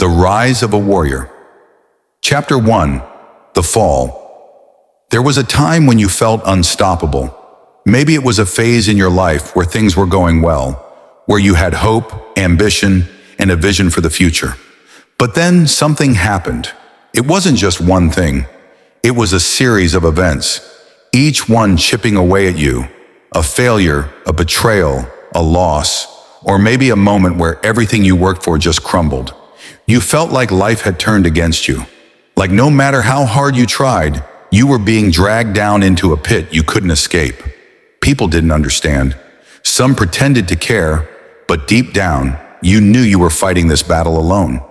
The rise of a warrior. Chapter 1. The fall. There was a time when you felt unstoppable. Maybe it was a phase in your life where things were going well, where you had hope, ambition, and a vision for the future. But then something happened. It wasn't just one thing. It was a series of events, each one chipping away at you. A failure, a betrayal, a loss, or maybe a moment where everything you worked for just crumbled. You felt like life had turned against you. Like no matter how hard you tried, you were being dragged down into a pit you couldn't escape. People didn't understand. Some pretended to care, but deep down, you knew you were fighting this battle alone.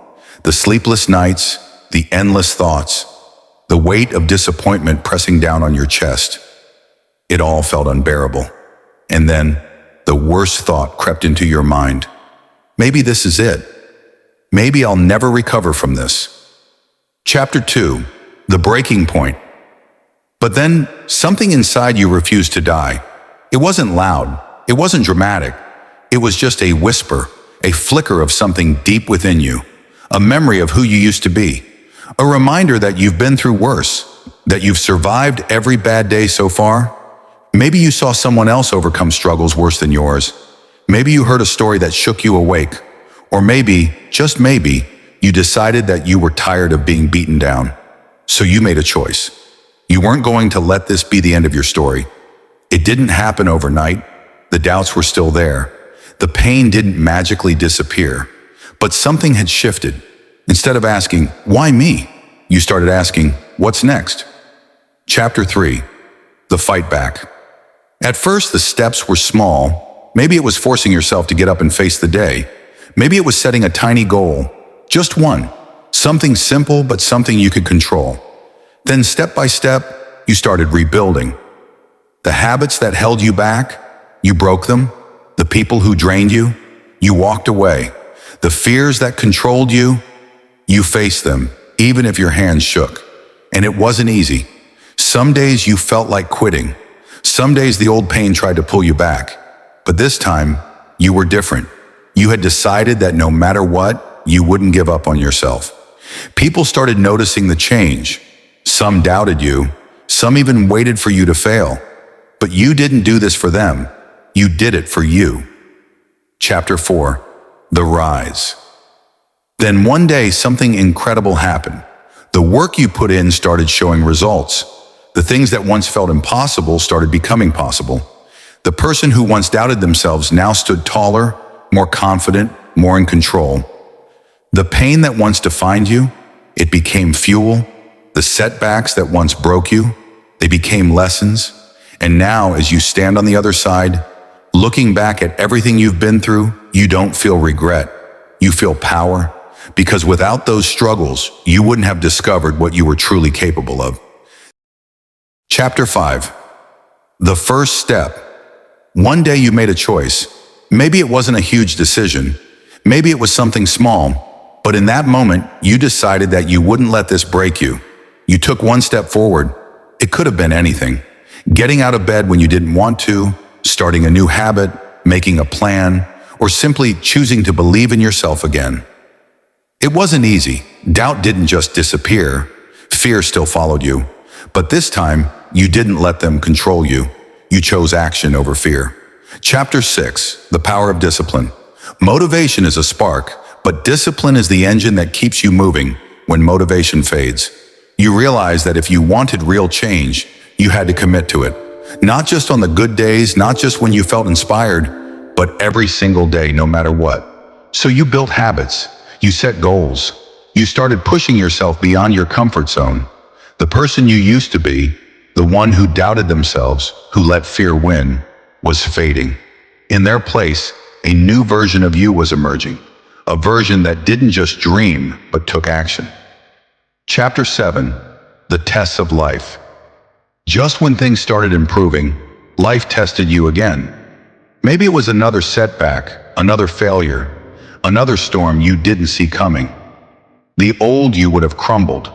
The sleepless nights, the endless thoughts, the weight of disappointment pressing down on your chest. It all felt unbearable. And then, the worst thought crept into your mind. Maybe this is it. Maybe I'll never recover from this. Chapter 2. The breaking point. But then, something inside you refused to die. It wasn't loud. It wasn't dramatic. It was just a whisper, a flicker of something deep within you. A memory of who you used to be. A reminder that you've been through worse. That you've survived every bad day so far. Maybe you saw someone else overcome struggles worse than yours. Maybe you heard a story that shook you awake. Or maybe, just maybe, you decided that you were tired of being beaten down. So you made a choice. You weren't going to let this be the end of your story. It didn't happen overnight. The doubts were still there. The pain didn't magically disappear. But something had shifted. Instead of asking, why me? You started asking, what's next? Chapter 3. The fight back. At first, the steps were small. Maybe it was forcing yourself to get up and face the day. Maybe it was setting a tiny goal. Just one. Something simple, but something you could control. Then step by step, you started rebuilding. The habits that held you back, you broke them. The people who drained you, you walked away. The fears that controlled you, you faced them, even if your hands shook. And it wasn't easy. Some days you felt like quitting. Some days the old pain tried to pull you back. But this time, you were different. You had decided that no matter what, you wouldn't give up on yourself. People started noticing the change. Some doubted you. Some even waited for you to fail. But you didn't do this for them. You did it for you. Chapter 4. The rise. Then one day, something incredible happened. The work you put in started showing results. The things that once felt impossible started becoming possible. The person who once doubted themselves now stood taller, more confident, more in control. The pain that once defined you, it became fuel. The setbacks that once broke you, they became lessons. And now, as you stand on the other side, looking back at everything you've been through, you don't feel regret. You feel power. Because without those struggles, you wouldn't have discovered what you were truly capable of. Chapter 5. The first step. One day you made a choice. Maybe it wasn't a huge decision. Maybe it was something small. But in that moment, you decided that you wouldn't let this break you. You took one step forward. It could have been anything. Getting out of bed when you didn't want to, starting a new habit, making a plan, or simply choosing to believe in yourself again. It wasn't easy. Doubt didn't just disappear. Fear still followed you. But this time, you didn't let them control you. You chose action over fear. Chapter 6. The power of discipline. Motivation is a spark, but discipline is the engine that keeps you moving when motivation fades. You realize that if you wanted real change, you had to commit to it. Not just on the good days, not just when you felt inspired, but every single day, no matter what. So you built habits. You set goals. You started pushing yourself beyond your comfort zone. The person you used to be, the one who doubted themselves, who let fear win, was fading. In their place, a new version of you was emerging. A version that didn't just dream, but took action. Chapter 7. The tests of life. Just when things started improving, life tested you again. Maybe it was another setback, another failure, another storm you didn't see coming. The old you would have crumbled,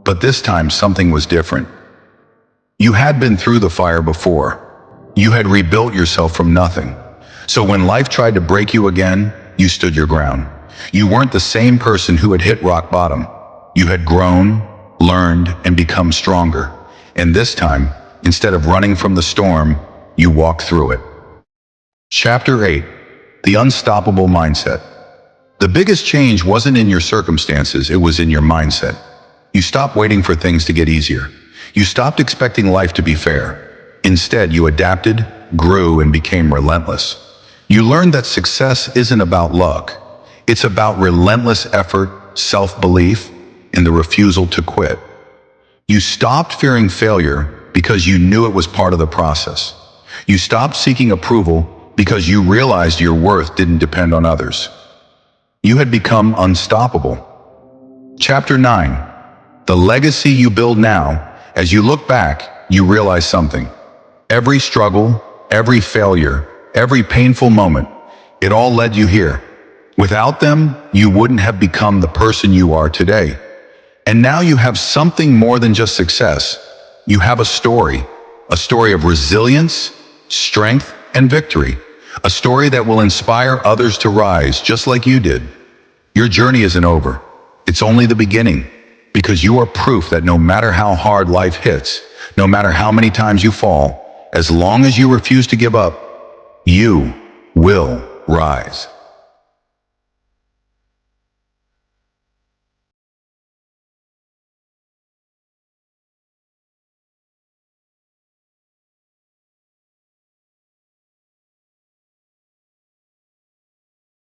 but this time something was different. You had been through the fire before. You had rebuilt yourself from nothing. So when life tried to break you again, you stood your ground. You weren't the same person who had hit rock bottom. You had grown, learned, and become stronger. And this time, instead of running from the storm, you walked through it. Chapter 8. The Unstoppable Mindset. The biggest change wasn't in your circumstances, it was in your mindset. You stopped waiting for things to get easier. You stopped expecting life to be fair. Instead, you adapted, grew, and became relentless. You learned that success isn't about luck. It's about relentless effort, self-belief, and the refusal to quit. You stopped fearing failure because you knew it was part of the process. You stopped seeking approval because you realized your worth didn't depend on others. You had become unstoppable. Chapter 9. The legacy you build now. As you look back, you realize something. Every struggle, every failure, every painful moment, it all led you here. Without them, you wouldn't have become the person you are today. And now you have something more than just success. You have a story of resilience, strength, and victory. A story that will inspire others to rise just like you did. Your journey isn't over. It's only the beginning, because you are proof that no matter how hard life hits, no matter how many times you fall, as long as you refuse to give up, you will rise.